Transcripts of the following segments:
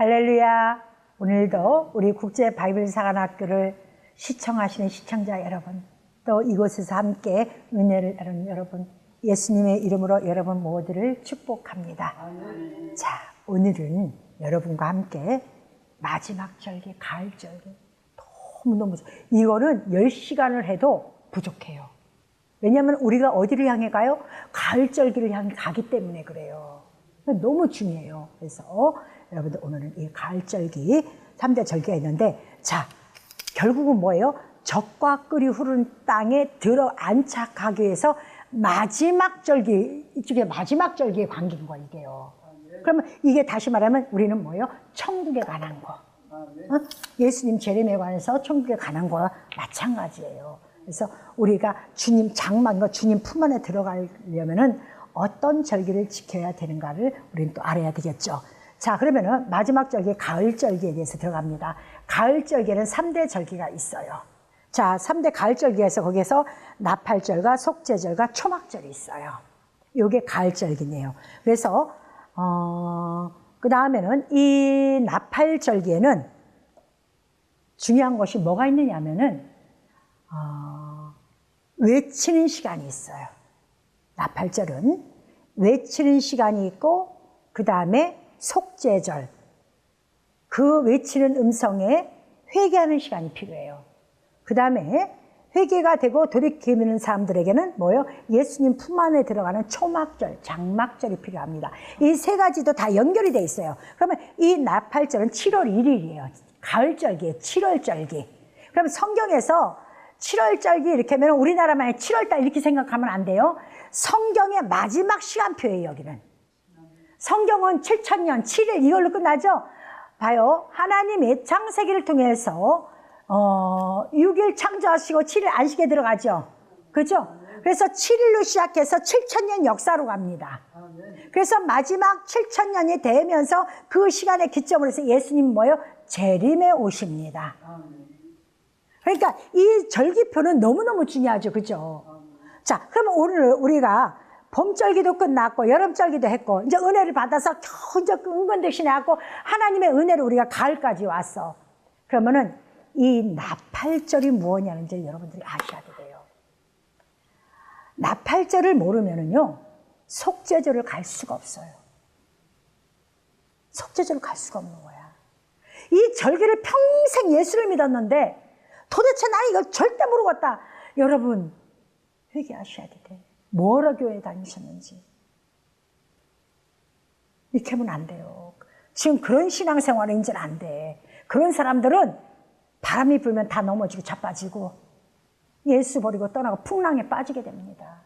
할렐루야. 오늘도 우리 국제 바이블 사관학교를 시청하시는 시청자 여러분, 또 이곳에서 함께 은혜를 나누는 여러분, 예수님의 이름으로 여러분 모두를 축복합니다. 자, 오늘은 여러분과 함께 마지막 절기, 가을 절기. 너무너무 이거는 10시간을 해도 부족해요. 왜냐하면 우리가 어디를 향해 가요? 가을 절기를 향해 가기 때문에 그래요. 너무 중요해요. 그래서 여러분들 오늘은 이 가을 절기 3대 절기가 있는데, 자, 결국은 뭐예요? 적과 꿀이 흐르는 땅에 들어 안착하기 위해서 마지막 절기, 이쪽에 마지막 절기에 관계인 거예요, 이게요. 그러면 이게 다시 말하면 우리는 뭐예요? 천국에 관한 거. 예수님 재림에 관해서 천국에 관한 거와 마찬가지예요. 그래서 우리가 주님 장막과 주님 품 안에 들어가려면은 어떤 절기를 지켜야 되는가를 우리는 또 알아야 되겠죠. 자, 그러면은 마지막 절기, 가을 절기에 대해서 들어갑니다. 가을 절기에는 3대 절기가 있어요. 자, 3대 가을 절기에서 거기에서 나팔절과 속죄절과 초막절이 있어요. 요게 가을 절기네요. 그래서 그 다음에는 이 나팔절기에는 중요한 것이 뭐가 있느냐 하면은 외치는 시간이 있어요. 나팔절은 외치는 시간이 있고, 그 다음에 속죄절, 그 외치는 음성에 회개하는 시간이 필요해요. 그 다음에 회개가 되고 돌이키는 사람들에게는 뭐예요? 예수님 품 안에 들어가는 초막절, 장막절이 필요합니다. 이 세 가지도 다 연결이 돼 있어요. 그러면 이 나팔절은 7월 1일이에요. 가을절기에 7월절기. 그러면 성경에서 7월절기 이렇게 하면 우리나라만의 7월달 이렇게 생각하면 안 돼요. 성경의 마지막 시간표예요, 여기는. 성경은 7000년, 7일 이걸로 끝나죠? 봐요. 하나님이 창세기를 통해서 6일 창조하시고 7일 안식에 들어가죠. 그죠? 그래서 7일로 시작해서 7000년 역사로 갑니다. 그래서 마지막 7000년이 되면서 그 시간의 기점으로 해서 예수님 뭐예요? 재림에 오십니다. 그러니까 이 절기표는 너무너무 중요하죠. 그죠? 자, 그러면 오늘 우리가 봄절기도 끝났고 여름절기도 했고 이제 은혜를 받아서 겨우 이제 은근대신에 하고 하나님의 은혜로 우리가 가을까지 왔어. 그러면은 이 나팔절이 무엇이냐는지 여러분들이 아셔야 돼요. 나팔절을 모르면은요, 속죄절을 갈 수가 없어요. 속죄절을 갈 수가 없는 거야. 이 절기를 평생 예수를 믿었는데 도대체 나 이거 절대 모르겠다. 여러분, 회개하셔야 돼. 뭐라 교회 다니셨는지. 이렇게 하면 안 돼요. 지금 그런 신앙생활은 이제는 안 돼. 그런 사람들은 바람이 불면 다 넘어지고 자빠지고 예수 버리고 떠나고 풍랑에 빠지게 됩니다.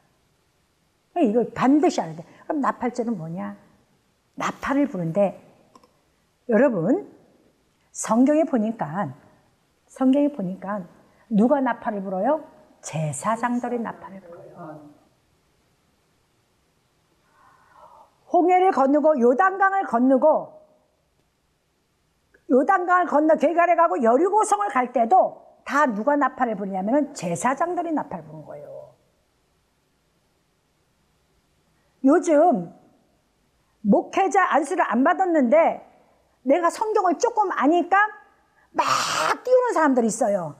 이거 반드시 알아야 돼. 그럼 나팔절은 뭐냐? 나팔을 부는데, 여러분 성경에 보니까 누가 나팔을 불어요? 제사장들이 나팔을 불어요. 홍해를 건너고 요단강을 건너 길갈에 가고 여리고성을 갈 때도 다 누가 나팔을 부르냐면 제사장들이 나팔을 부는 거예요. 요즘 목회자 안수를 안 받았는데 내가 성경을 조금 아니까 막 띄우는 사람들이 있어요.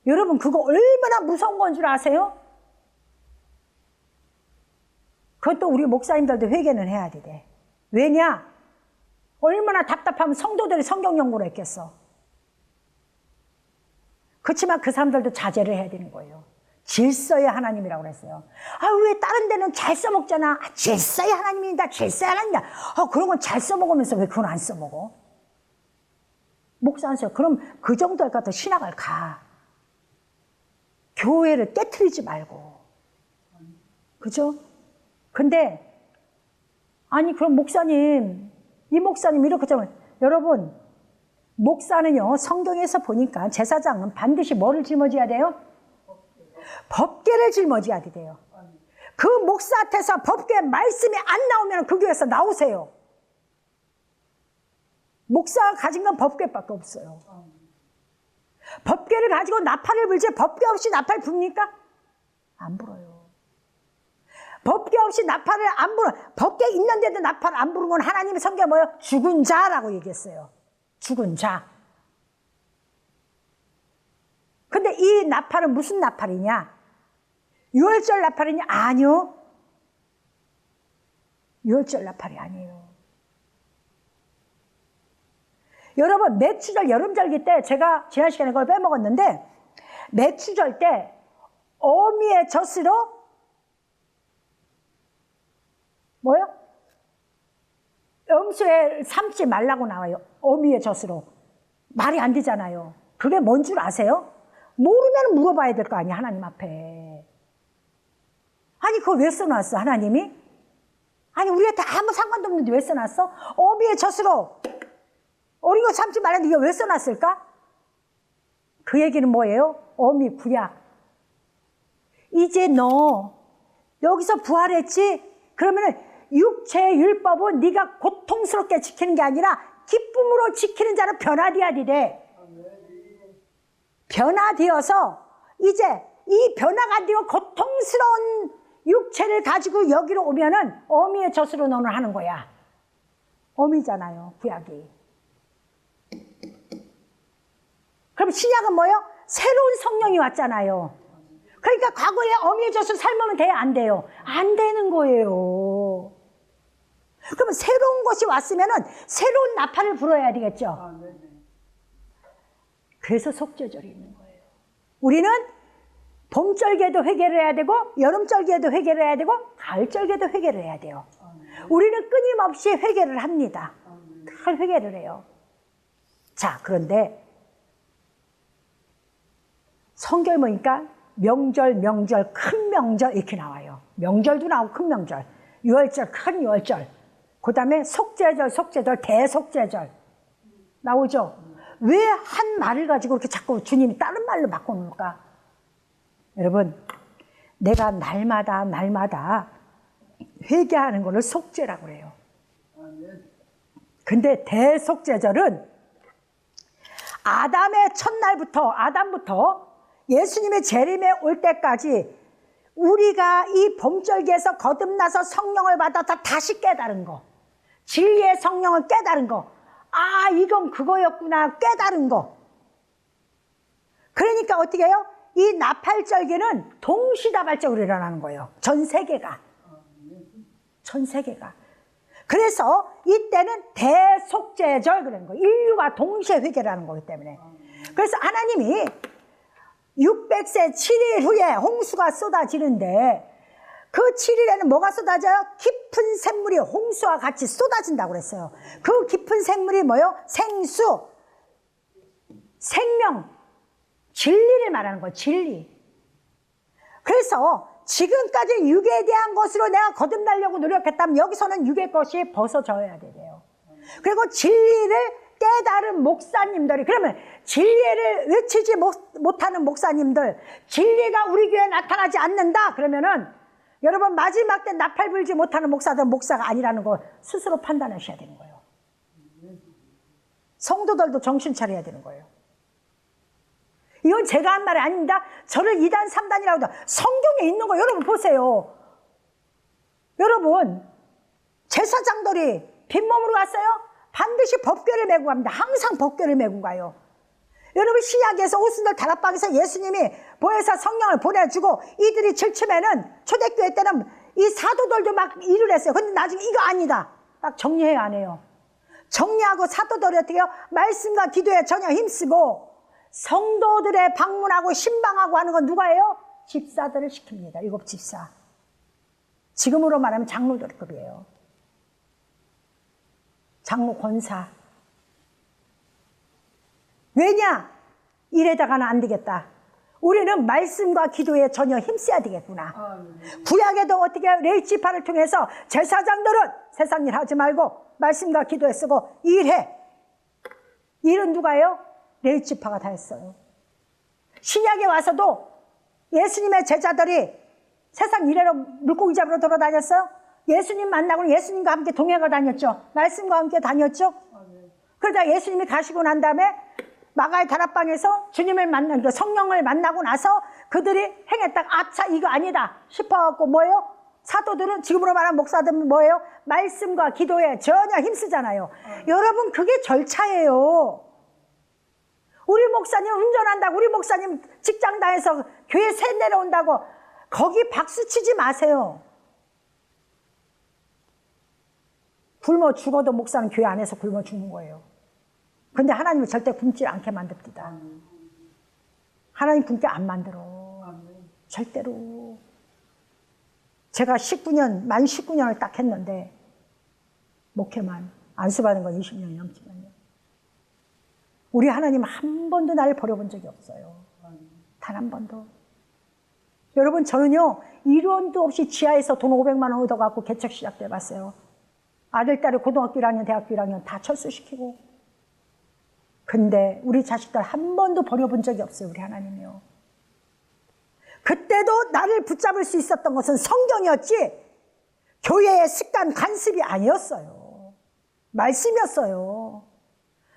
여러분, 그거 얼마나 무서운 건 줄 아세요? 그것도 우리 목사님들도 회개는 해야 돼. 왜냐? 얼마나 답답하면 성도들이 성경 연구를 했겠어. 그렇지만 그 사람들도 자제를 해야 되는 거예요. 질서의 하나님이라고 그랬어요. 아, 왜 다른 데는 잘 써먹잖아. 질서의 하나님이다. 질서의 하나님이다. 그런 건 잘 써먹으면서 왜 그건 안 써먹어? 목사 안 써요. 그럼 그 정도 할 것 같아. 신학을 가. 교회를 깨트리지 말고. 그죠? 근데 아니 그럼 목사님, 이 목사님 이렇게 하면, 여러분, 목사는요 성경에서 보니까 제사장은 반드시 뭐를 짊어져야 돼요? 법궤를 짊어져야 돼요. 그 목사한테서 법궤 말씀이 안 나오면 그 교회에서 나오세요. 목사가 가진 건 법궤밖에 없어요. 법궤를 가지고 나팔을 불지 법궤 없이 나팔 붑니까? 안 불어요. 법궤 없이 나팔을 안 부는, 법궤 있는데도 나팔을 안 부는 건 하나님의 성경에 뭐예요? 죽은 자라고 얘기했어요. 죽은 자. 근데 이 나팔은 무슨 나팔이냐? 유월절 나팔이냐? 아니요. 유월절 나팔이 아니에요. 여러분, 매추절 여름절기 때 제가 지난 시간에 그걸 빼먹었는데, 매추절 때 어미의 젖으로 뭐요? 염소에 삶지 말라고 나와요. 어미의 젖으로. 말이 안 되잖아요. 그게 뭔 줄 아세요? 모르면 물어봐야 될 거 아니야, 하나님 앞에. 아니, 그거 왜 써놨어, 하나님이? 아니, 우리한테 아무 상관도 없는데 왜 써놨어? 어미의 젖으로 어린 거 삶지 말라는데 이게 왜 써놨을까? 그 얘기는 뭐예요? 어미 구약. 이제 너 여기서 부활했지? 그러면은 육체의 율법은 네가 고통스럽게 지키는 게 아니라 기쁨으로 지키는 자로 변화되어야 돼. 변화되어서 이제 이 변화가 되어 고통스러운 육체를 가지고 여기로 오면은 어미의 젖으로 너는 하는 거야. 어미잖아요, 구약이. 그럼 신약은 뭐예요? 새로운 성령이 왔잖아요. 그러니까 과거에 어미의 젖을 삶으면 돼요? 안 돼요? 안 되는 거예요. 그러면 새로운 것이 왔으면은 새로운 나팔을 불어야 되겠죠. 그래서 속죄절이 있는 거예요. 우리는 봄절기에도 회개를 해야 되고 여름절기에도 회개를 해야 되고 가을절기에도 회개를 해야 돼요. 우리는 끊임없이 회개를 합니다. 늘 회개를 해요. 자, 그런데 성경에 보니까 명절, 큰 명절 이렇게 나와요. 명절도 나오고 큰 명절, 유월절, 큰 유월절, 그 다음에 속죄절, 대속죄절 나오죠. 왜 한 말을 가지고 이렇게 자꾸 주님이 다른 말로 바꿔놓을까? 여러분, 내가 날마다 회개하는 것을 속죄라고 그래요. 근데 대속죄절은 아담의 첫날부터, 아담부터 예수님의 재림에 올 때까지 우리가 이 봄절기에서 거듭나서 성령을 받아서 다시 깨달은 거, 진리의 성령을 깨달은 거, 아, 이건 그거였구나 깨달은 거. 그러니까 어떻게 해요? 이 나팔절기는 동시다발적으로 일어나는 거예요. 전 세계가. 그래서 이때는 대속죄절 그러는 거예요. 인류가 동시에 회개를 하는 거기 때문에. 그래서 하나님이 600세 7일 후에 홍수가 쏟아지는데 그 7일에는 뭐가 쏟아져요? 깊은 샘물이 홍수와 같이 쏟아진다고 그랬어요. 그 깊은 샘물이 뭐예요? 생수, 생명, 진리를 말하는 거예요. 진리. 그래서 지금까지 육에 대한 것으로 내가 거듭나려고 노력했다면 여기서는 육의 것이 벗어져야 돼요. 그리고 진리를 깨달은 목사님들이, 그러면 진리를 외치지 못하는 목사님들, 진리가 우리 교회에 나타나지 않는다 그러면은 여러분 마지막 때 나팔 불지 못하는 목사들은 목사가 아니라는 거 스스로 판단하셔야 되는 거예요. 성도들도 정신 차려야 되는 거예요. 이건 제가 한 말이 아닙니다. 저를 2단 3단이라고 해도 성경에 있는 거 여러분 보세요. 여러분 제사장들이 빈몸으로 갔어요? 반드시 법궤를 메고 갑니다. 항상 법궤를 메고 가요. 여러분 신약에서 오순절 다락방에서 예수님이 보혜사 성령을 보내주고 이들이 질치면은 초대교회 때는 이 사도들도 막 일을 했어요. 근데 나중에 이거 아니다. 딱 정리해야 안 해요. 정리하고 사도들이 어떻게 해요? 말씀과 기도에 전혀 힘쓰고 성도들의 방문하고 신방하고 하는 건 누가 해요? 집사들을 시킵니다. 7 집사. 지금으로 말하면 장로들급이에요. 장로 권사. 왜냐? 이래다가는 안 되겠다. 우리는 말씀과 기도에 전혀 힘써야 되겠구나. 구약에도 어떻게 레위지파를 통해서 제사장들은 세상 일 하지 말고 말씀과 기도에 쓰고 일해. 일은 누가 해요? 레위지파가 다 했어요. 신약에 와서도 예수님의 제자들이 세상 일하러 물고기 잡으러 돌아다녔어요. 예수님 만나고 예수님과 함께 동행을 다녔죠. 말씀과 함께 다녔죠. 그러다 예수님이 가시고 난 다음에 마가의 다락방에서 주님을 만난 성령을 만나고 나서 그들이 행했다가 아차 이거 아니다 싶어갖고 뭐예요? 사도들은 지금으로 말하면 목사들은 뭐예요? 말씀과 기도에 전혀 힘쓰잖아요. 여러분 그게 절차예요. 우리 목사님 운전한다고, 우리 목사님 직장 다해서 교회 새 내려온다고 거기 박수 치지 마세요. 굶어 죽어도 목사는 교회 안에서 굶어 죽는 거예요. 근데 하나님은 절대 굶지 않게 만듭니다. 하나님 굶게 안 만들어. 절대로. 제가 만 19년을 딱 했는데 목회만 안수받은 건 20년이 넘지만요. 우리 하나님 한 번도 나를 버려본 적이 없어요. 단 한 번도. 여러분 저는요 1원도 없이 지하에서 돈 500만 원 얻어갖고 개척 시작돼 봤어요. 아들, 딸이 고등학교 1학년, 대학교 1학년 다 철수시키고. 근데 우리 자식들 한 번도 버려본 적이 없어요. 우리 하나님이요. 그때도 나를 붙잡을 수 있었던 것은 성경이었지 교회의 습관, 간습이 아니었어요. 말씀이었어요.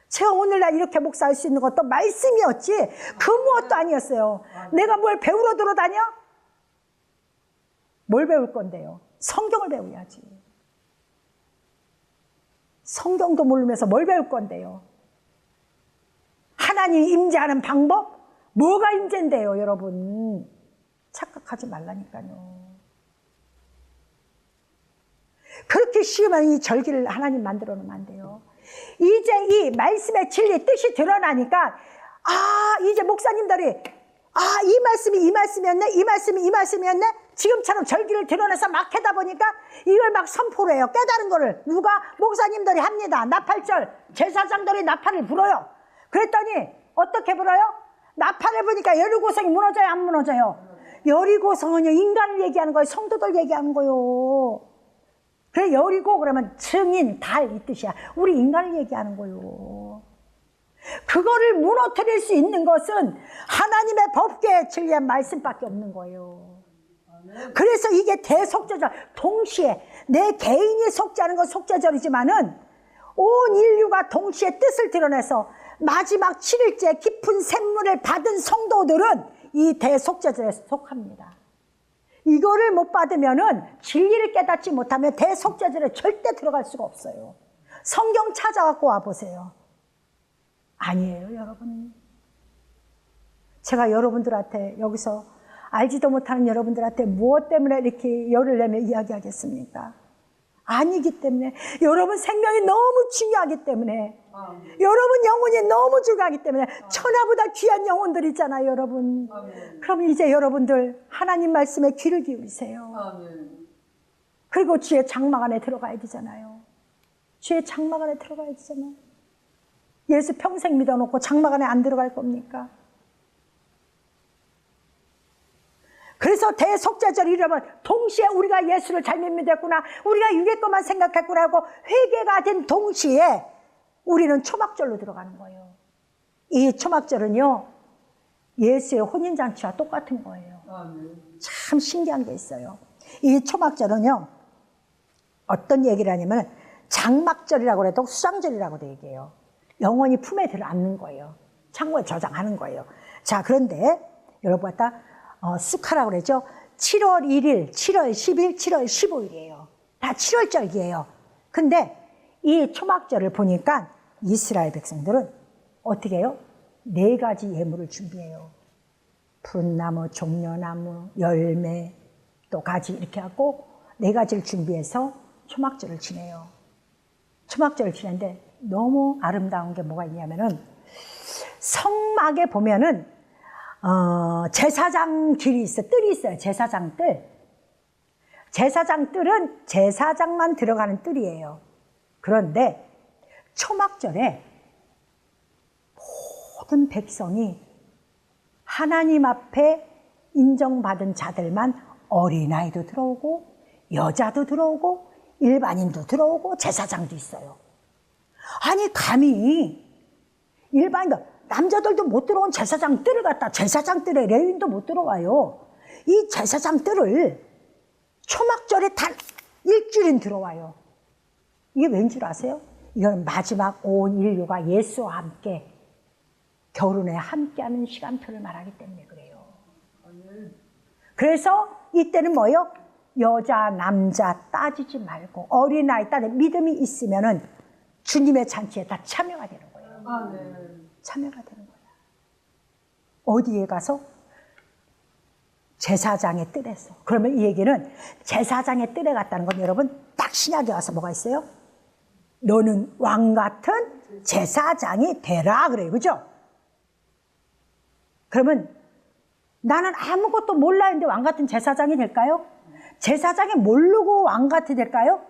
제가 오늘날 이렇게 목사할 수 있는 것도 말씀이었지 그 무엇도 아니었어요. 내가 뭘 배우러 들어다녀? 뭘 배울 건데요? 성경을 배워야지. 성경도 모르면서 뭘 배울 건데요? 하나님 임재하는 방법? 뭐가 임재인데요, 여러분? 착각하지 말라니까요. 그렇게 쉬우면 이 절기를 하나님 만들어 놓으면 안 돼요. 이제 이 말씀의 진리, 뜻이 드러나니까 이제 목사님들이 이 말씀이 이 말씀이었네, 이 말씀이 이 말씀이었네. 지금처럼 절기를 드러내서 막 하다 보니까 이걸 막 선포를 해요. 깨달은 거를 누가? 목사님들이 합니다. 나팔절 제사장들이 나팔을 불어요. 그랬더니 어떻게 불어요? 나팔을 부니까 여리고성이 무너져요, 안 무너져요? 여리고성은요 인간을 얘기하는 거예요. 성도들 얘기하는 거예요. 그래 여리고 그러면 증인, 달 이 뜻이야. 우리 인간을 얘기하는 거예요. 그거를 무너뜨릴 수 있는 것은 하나님의 법궤의 진리의 말씀밖에 없는 거예요. 그래서 이게 대속죄절, 동시에 내 개인이 속죄하는 건 속죄절이지만은 온 인류가 동시에 뜻을 드러내서 마지막 7일째 깊은 샘물을 받은 성도들은 이 대속죄절에 속합니다. 이거를 못 받으면은 진리를 깨닫지 못하면 대속죄절에 절대 들어갈 수가 없어요. 성경 찾아갖고 와보세요. 아니에요, 여러분. 제가 여러분들한테 여기서 알지도 못하는 여러분들한테 무엇 때문에 이렇게 열을 내며 이야기하겠습니까? 아니기 때문에, 여러분 생명이 너무 중요하기 때문에, 여러분 영혼이 너무 중요하기 때문에, 천하보다 귀한 영혼들 있잖아요, 여러분. 그럼 이제 여러분들 하나님 말씀에 귀를 기울이세요. 그리고 주의 장막 안에 들어가야 되잖아요. 주의 장막 안에 들어가야 되잖아요. 예수 평생 믿어놓고 장막 안에 안 들어갈 겁니까? 그래서 대속죄절 이러면 동시에 우리가 예수를 잘못 믿었구나, 우리가 유괴 것만 생각했구나 하고 회개가 된 동시에 우리는 초막절로 들어가는 거예요. 이 초막절은요 예수의 혼인잔치와 똑같은 거예요. 참 신기한 게 있어요. 이 초막절은요 어떤 얘기를 하냐면 장막절이라고 해도 수장절이라고도 얘기해요. 영원히 품에 들어앉는 거예요. 창고에 저장하는 거예요. 자, 그런데 여러분 갖다 수카라고 그러죠. 7월 1일, 7월 10일, 7월 15일이에요. 다 7월절기예요. 근데 이 초막절을 보니까 이스라엘 백성들은 어떻게 해요? 4가지 예물을 준비해요. 푸른 나무, 종려나무, 열매, 또 가지 이렇게 하고 4가지를 준비해서 초막절을 지내요. 초막절을 지내는데 너무 아름다운 게 뭐가 있냐면은 성막에 보면은 제사장 길이 있어요. 뜰이 있어요. 제사장 뜰. 제사장 뜰은 제사장만 들어가는 뜰이에요. 그런데 초막절에 모든 백성이 하나님 앞에 인정받은 자들만, 어린아이도 들어오고 여자도 들어오고 일반인도 들어오고 제사장도 있어요. 아니 감히 일반인들, 남자들도 못 들어온 제사장 뜰을 갖다, 제사장 뜰에 레위인도 못 들어와요. 이 제사장 뜰을 초막절에 단 일주일은 들어와요. 이게 왠 줄 아세요? 이건 마지막 온 인류가 예수와 함께 결혼에 함께하는 시간표를 말하기 때문에 그래요. 그래서 이때는 뭐예요? 여자, 남자 따지지 말고 어린아이 따지 믿음이 있으면은 주님의 잔치에 다 참여가 되는 거예요. 아, 네. 참여가 되는 거예요. 어디에 가서? 제사장의 뜰에서. 그러면 이 얘기는 제사장의 뜰에 갔다는 건 여러분 딱 신약에 와서 뭐가 있어요? 너는 왕 같은 제사장이 되라 그래요. 그죠? 그러면 나는 아무것도 몰라 했는데 왕 같은 제사장이 될까요? 제사장이 모르고 왕 같이 될까요?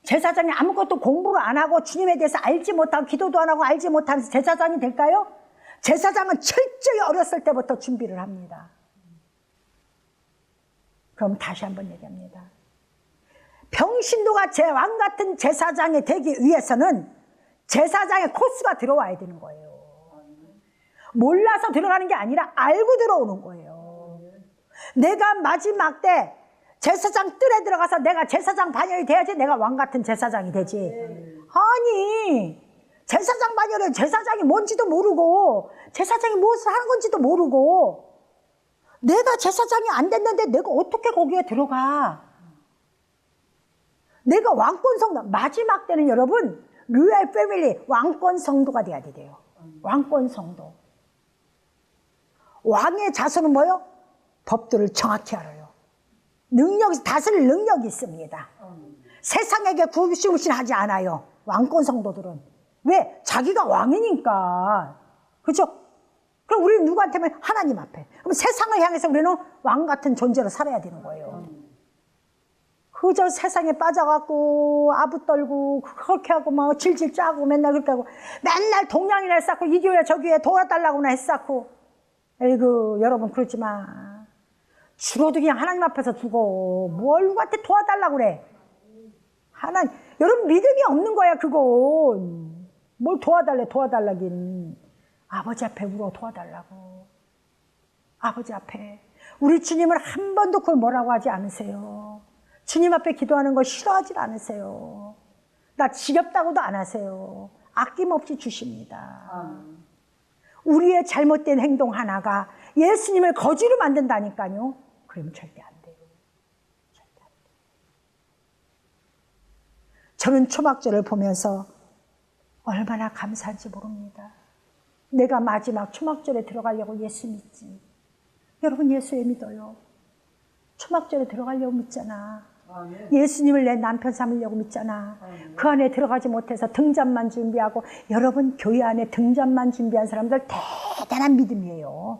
제사장이 아무것도 공부를 안 하고 주님에 대해서 알지 못하고 기도도 안 하고 알지 못하면서 제사장이 될까요? 제사장은 철저히 어렸을 때부터 준비를 합니다. 그럼 다시 한번 얘기합니다. 평신도가 왕 같은 제사장이 되기 위해서는 제사장의 코스가 들어와야 되는 거예요. 몰라서 들어가는 게 아니라 알고 들어오는 거예요. 내가 마지막 때 제사장 뜰에 들어가서 내가 제사장 반열이 돼야지 내가 왕 같은 제사장이 되지. 아니, 제사장 반열에 제사장이 뭔지도 모르고 제사장이 무엇을 하는 건지도 모르고 내가 제사장이 안 됐는데 내가 어떻게 거기에 들어가? 내가 왕권 성도, 마지막 때는 여러분 로얄 패밀리 왕권 성도가 돼야 돼요. 왕권 성도. 왕의 자손은 뭐요? 법들을 정확히 알아요. 능력이, 다스릴 능력이 있습니다. 세상에게 구실구실하지 않아요. 왕권 성도들은. 왜? 자기가 왕이니까. 그렇죠? 그럼 우리는 누구한테면 하나님 앞에. 그럼 세상을 향해서 우리는 왕 같은 존재로 살아야 되는 거예요. 그저 세상에 빠져갖고 아부 떨고 그렇게 하고 막 질질 짜고 맨날 그렇게 하고 맨날 동양이나 했었고 이 교회 저 교회 도와달라고나 했었고. 에이구 여러분 그러지 마. 죽어도 그냥 하나님 앞에서 죽어. 뭘 누구한테 도와달라고 그래. 하나님, 여러분 믿음이 없는 거야 그건. 뭘 도와달라긴. 아버지 앞에 울어 도와달라고. 아버지 앞에. 우리 주님은 한 번도 그걸 뭐라고 하지 않으세요. 주님 앞에 기도하는 걸 싫어하지 않으세요. 나 지겹다고도 안 하세요. 아낌없이 주십니다. 우리의 잘못된 행동 하나가 예수님을 거지로 만든다니까요. 그러면 절대 안 돼요. 절대 안 돼요. 저는 초막절을 보면서 얼마나 감사한지 모릅니다. 내가 마지막 초막절에 들어가려고 예수 믿지. 여러분 예수 왜 믿어요? 초막절에 들어가려고 믿잖아. 예수님을 내 남편 삼으려고 믿잖아. 그 안에 들어가지 못해서 등잔만 준비하고. 여러분 교회 안에 등잔만 준비한 사람들 대단한 믿음이에요.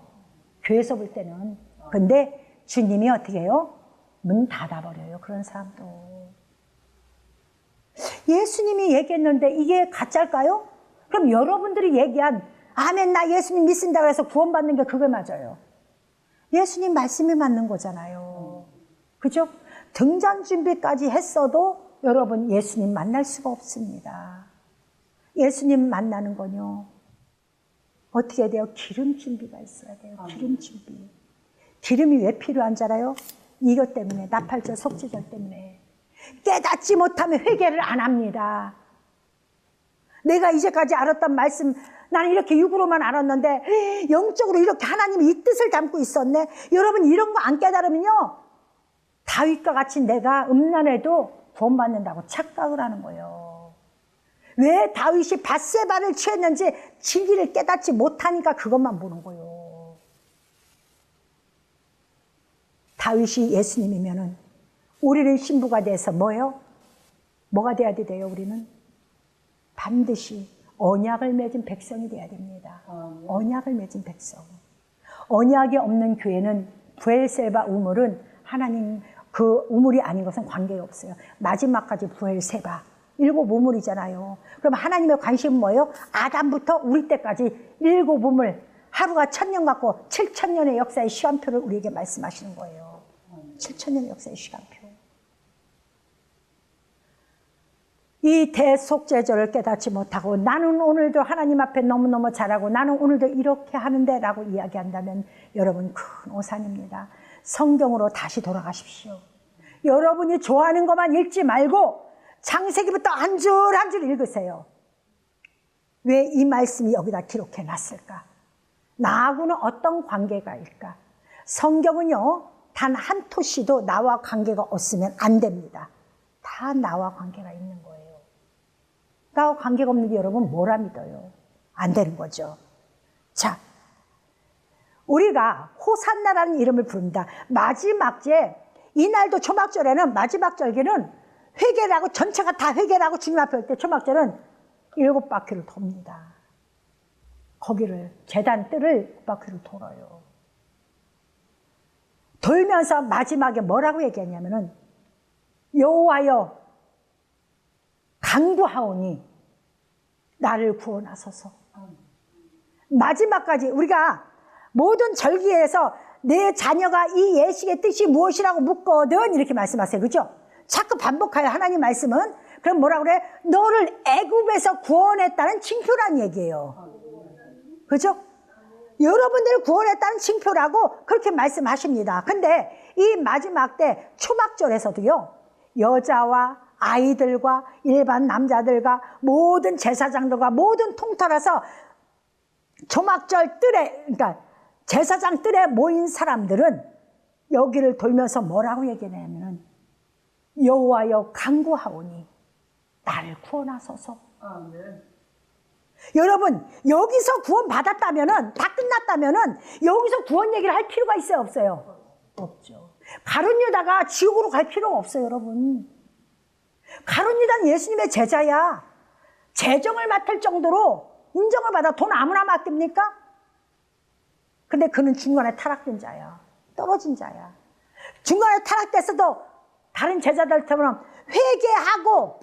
교회에서 볼 때는. 근데 주님이 어떻게 해요? 문 닫아버려요. 그런 사람도. 예수님이 얘기했는데 이게 가짜일까요? 그럼 여러분들이 얘기한 아멘 나 예수님 믿습니다 해서 구원받는 게 그게 맞아요. 예수님 말씀이 맞는 거잖아요. 그죠? 등잔 준비까지 했어도 여러분 예수님 만날 수가 없습니다. 예수님 만나는 건요. 어떻게 돼요? 기름 준비가 있어야 돼요. 기름 준비. 기름이 왜 필요한 줄 알아요? 이것 때문에, 나팔절 속죄절 때문에. 깨닫지 못하면 회개를 안 합니다. 내가 이제까지 알았던 말씀, 나는 이렇게 육으로만 알았는데 영적으로 이렇게 하나님이 이 뜻을 담고 있었네. 여러분 이런 거 안 깨달으면요. 다윗과 같이 내가 음란해도 구원받는다고 착각을 하는 거예요. 왜 다윗이 밧세바를 취했는지 진리를 깨닫지 못하니까 그것만 보는 거예요. 다윗이 예수님이면은 우리는 신부가 돼서 뭐예요? 뭐가 돼야 돼요? 우리는 반드시 언약을 맺은 백성이 돼야 됩니다. 언약을 맺은 백성. 언약이 없는 교회는 브엘세바 우물은 하나님 그 우물이 아닌 것은 관계가 없어요. 마지막까지 브엘세바 7 우물이잖아요. 그럼 하나님의 관심은 뭐예요? 아담부터 우리 때까지 7 우물. 하루가 1000년 같고 7000년의 역사의 시간표를 우리에게 말씀하시는 거예요. 7000년의 역사의 시간표. 이 대속죄절을 깨닫지 못하고 나는 오늘도 하나님 앞에 너무너무 잘하고 나는 오늘도 이렇게 하는데 라고 이야기한다면 여러분 큰 오산입니다. 성경으로 다시 돌아가십시오. 여러분이 좋아하는 것만 읽지 말고 창세기부터 한 줄 한 줄 읽으세요. 왜 이 말씀이 여기다 기록해 놨을까? 나하고는 어떤 관계가 일까? 성경은요 단 한 토씨도 나와 관계가 없으면 안 됩니다. 다 나와 관계가 있는 거예요. 나와 관계가 없는데 여러분 뭐라 믿어요? 안 되는 거죠. 자, 우리가 호산나라는 이름을 부릅니다. 마지막 제, 이날도 초막절에는 마지막 절기는 회개라고, 전체가 다 회개라고 주님 앞에 올 때 초막절은 7바퀴를 돕니다. 거기를, 제단 뜰을 7바퀴를 돌아요. 돌면서 마지막에 뭐라고 얘기하냐면은 여호와여 간구하오니 나를 구원하소서. 마지막까지 우리가 모든 절기에서 내 자녀가 이 예식의 뜻이 무엇이라고 묻거든 이렇게 말씀하세요. 그죠? 자꾸 반복하여 하나님 말씀은. 그럼 뭐라 그래? 너를 애굽에서 구원했다는 징표란 얘기예요. 그죠? 여러분들을 구원했다는 징표라고 그렇게 말씀하십니다. 근데 이 마지막 때 초막절에서도요, 여자와 아이들과 일반 남자들과 모든 제사장들과 모든 통틀어서 초막절 뜰에, 그러니까 제사장 뜰에 모인 사람들은 여기를 돌면서 뭐라고 얘기하냐면은 여호와여 간구하오니 나를 구원하소서. 아멘. 여러분 여기서 구원 받았다면은, 다 끝났다면은 여기서 구원 얘기를 할 필요가 있어요, 없어요? 없죠. 가룟 유다가 지옥으로 갈 필요가 없어요, 여러분. 가룟 유다는 예수님의 제자야. 재정을 맡을 정도로 인정을 받아 돈 아무나 맡깁니까? 근데 그는 중간에 타락된 자야. 떨어진 자야. 중간에 타락됐어도 다른 제자들처럼 회개하고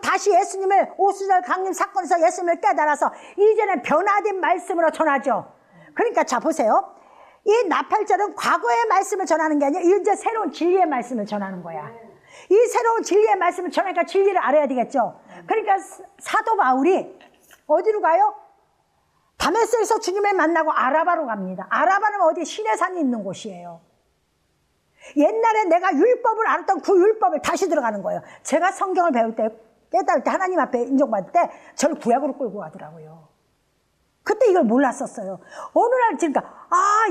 다시 예수님을, 오순절 강림 사건에서 예수님을 깨달아서 이제는 변화된 말씀으로 전하죠. 그러니까 자 보세요. 이 나팔절은 과거의 말씀을 전하는 게 아니라 이제 새로운 진리의 말씀을 전하는 거야. 이 새로운 진리의 말씀을 전하니까 진리를 알아야 되겠죠. 그러니까 사도 바울이 어디로 가요? 다메섹에서 주님을 만나고 아라바로 갑니다. 아라바는 어디 시내산이 있는 곳이에요. 옛날에 내가 율법을 알았던 그 율법을 다시 들어가는 거예요. 제가 성경을 배울 때, 깨달을 때, 하나님 앞에 인정받을 때 저를 구약으로 끌고 가더라고요. 그때 이걸 몰랐었어요. 어느 날 그러니까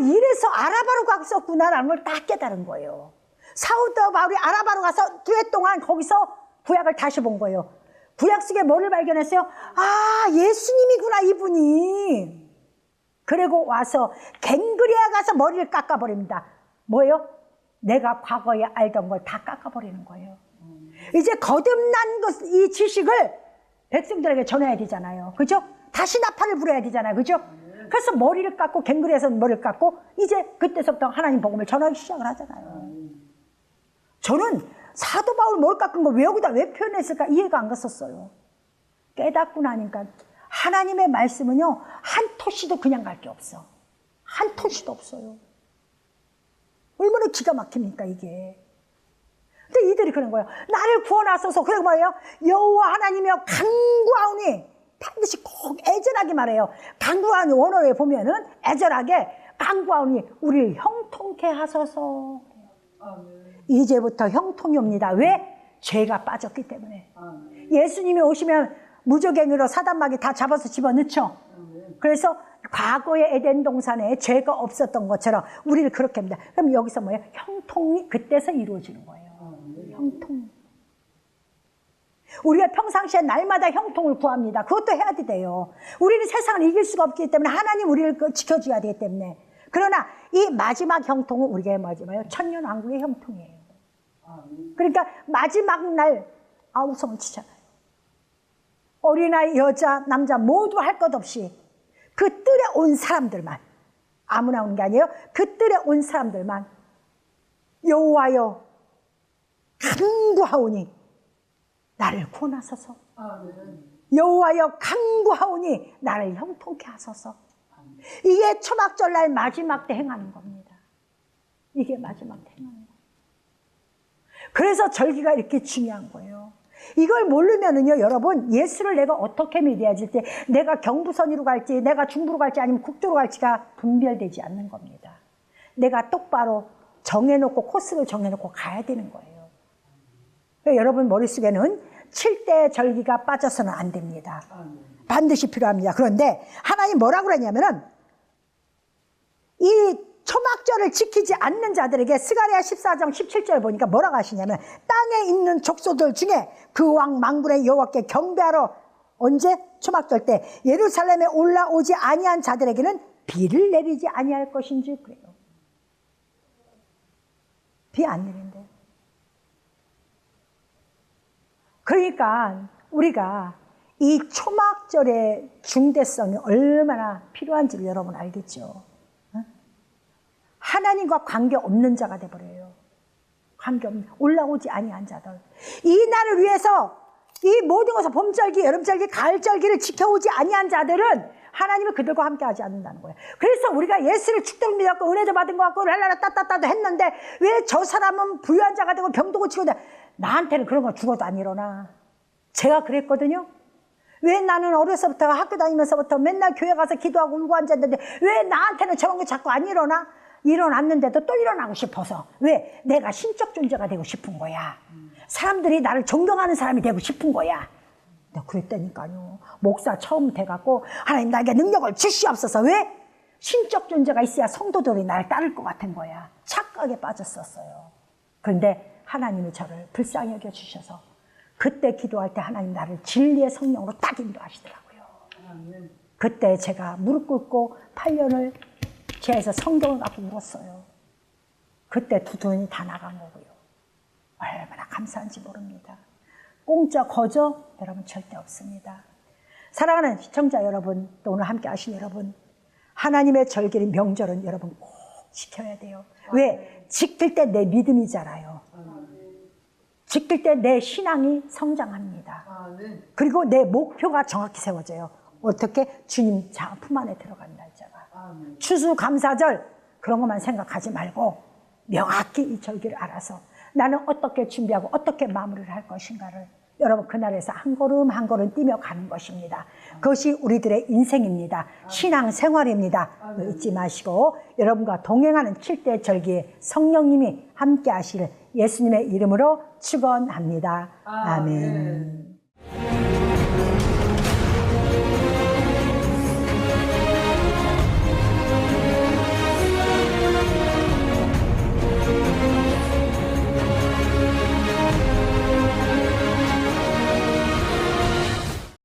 이래서 아라바로 갔었구나라는 걸 딱 깨달은 거예요. 사도 바울이 아라바로 가서 2해 동안 거기서 구약을 다시 본 거예요. 구약 속에 뭐를 발견했어요? 예수님이구나, 이분이. 그리고 와서 갱그리아 가서 머리를 깎아버립니다. 뭐예요? 내가 과거에 알던 걸 다 깎아버리는 거예요. 이제 거듭난 이 지식을 백성들에게 전해야 되잖아요. 그죠? 다시 나팔을 불어야 되잖아요. 그죠? 그래서 머리를 깎고, 갱그리아에서 머리를 깎고, 이제 그때서부터 하나님 복음을 전하기 시작을 하잖아요. 저는 사도 바울 머리 깎은 거 왜 여기다 왜 표현했을까 이해가 안 갔었어요. 깨닫고 나니까 하나님의 말씀은요, 한 토시도 그냥 갈 게 없어. 한 토시도 없어요. 얼마나 기가 막힙니까 이게. 근데 이들이 그런 거예요. 나를 구원하소서. 그래 뭐예요? 여호와 하나님이여 간구하오니, 반드시 꼭 애절하게 말해요. 간구하오니 원어에 보면은 애절하게 간구하오니 우리를 형통케 하소서. 이제부터 형통이 옵니다. 왜? 죄가 빠졌기 때문에. 예수님이 오시면 무적행위로 사단마귀 다 잡아서 집어넣죠. 그래서 과거의 에덴 동산에 죄가 없었던 것처럼 우리를 그렇게 합니다. 그럼 여기서 뭐예요? 형통이 그때서 이루어지는 거예요. 형통. 우리가 평상시에 날마다 형통을 구합니다. 그것도 해야 돼요. 우리는 세상을 이길 수가 없기 때문에 하나님 우리를 지켜줘야 되기 때문에. 그러나 이 마지막 형통은 우리가 뭐예요? 천년왕국의 형통이에요. 그러니까 마지막 날 아우성을 치잖아요. 어린아이, 여자, 남자 모두 할 것 없이 그 뜰에 온 사람들만, 아무나 오는 게 아니에요. 그 뜰에 온 사람들만 여호와여 간구하오니 나를 구원하소서. 여호와여 간구하오니 나를 형통케 하소서. 이게 초막절날 마지막 때 행하는 겁니다. 이게 마지막 때 행하는 거예요. 그래서 절기가 이렇게 중요한 거예요. 이걸 모르면은요, 여러분, 예수를 내가 어떻게 믿어야 될지, 내가 경부선으로 갈지, 내가 중부로 갈지, 아니면 국도로 갈지가 분별되지 않는 겁니다. 내가 똑바로 정해놓고, 코스를 정해놓고 가야 되는 거예요. 여러분 머릿속에는 7대 절기가 빠져서는 안 됩니다. 반드시 필요합니다. 그런데 하나님 뭐라고 그러냐면은, 이 초막절을 지키지 않는 자들에게 스가랴 14장 17절 보니까 뭐라고 하시냐면 땅에 있는 족속들 중에 그 왕 만군의 여호와께 경배하러 언제? 초막절 때 예루살렘에 올라오지 아니한 자들에게는 비를 내리지 아니할 것인지 그래요. 비 안 내린대. 그러니까 우리가 이 초막절의 중대성이 얼마나 필요한지를 여러분 알겠죠? 하나님과 관계없는 자가 돼버려요. 관계없는, 올라오지 아니한 자들. 이 날을 위해서 이 모든 것을 봄절기, 여름절기, 가을절기를 지켜오지 아니한 자들은 하나님은 그들과 함께하지 않는다는 거예요. 그래서 우리가 예수를 축도를 믿었고 은혜도 받은 것 같고 랄랄라 따따따도 했는데 왜 저 사람은 부유한 자가 되고 병도 고치고 나한테는 그런 거 죽어도 안 일어나. 제가 그랬거든요. 왜 나는 어려서부터 학교 다니면서부터 맨날 교회 가서 기도하고 울고 앉았는데 왜 나한테는 저런 게 자꾸 안 일어나? 일어났는데도 또 일어나고 싶어서. 왜? 내가 신적 존재가 되고 싶은 거야. 사람들이 나를 존경하는 사람이 되고 싶은 거야. 내가 그랬다니까요. 목사 처음 돼갖고 하나님 나에게 능력을 주시옵소서. 왜? 신적 존재가 있어야 성도들이 나를 따를 것 같은 거야. 착각에 빠졌었어요. 그런데 하나님이 저를 불쌍히 여겨주셔서 그때 기도할 때 하나님 나를 진리의 성령으로 딱 인도하시더라고요. 그때 제가 무릎 꿇고 8년을 지하에서 성경을 갖고 울었어요. 그때 두 눈이 다 나간 거고요. 얼마나 감사한지 모릅니다. 공짜 거저 여러분 절대 없습니다. 사랑하는 시청자 여러분, 또 오늘 함께 하신 여러분, 하나님의 절기인 명절은 여러분 꼭 지켜야 돼요. 왜? 지킬 때 내 믿음이잖아요. 지킬 때 내 신앙이 성장합니다. 그리고 내 목표가 정확히 세워져요. 어떻게? 주님 품 안에 들어간 날짜가. 추수감사절 그런 것만 생각하지 말고 명확히 이 절기를 알아서 나는 어떻게 준비하고 어떻게 마무리를 할 것인가를 여러분 그날에서 한 걸음 한 걸음 뛰며 가는 것입니다. 그것이 우리들의 인생입니다. 신앙생활입니다. 잊지 마시고 여러분과 동행하는 7대 절기에 성령님이 함께 하실 예수님의 이름으로 축원합니다. 아멘.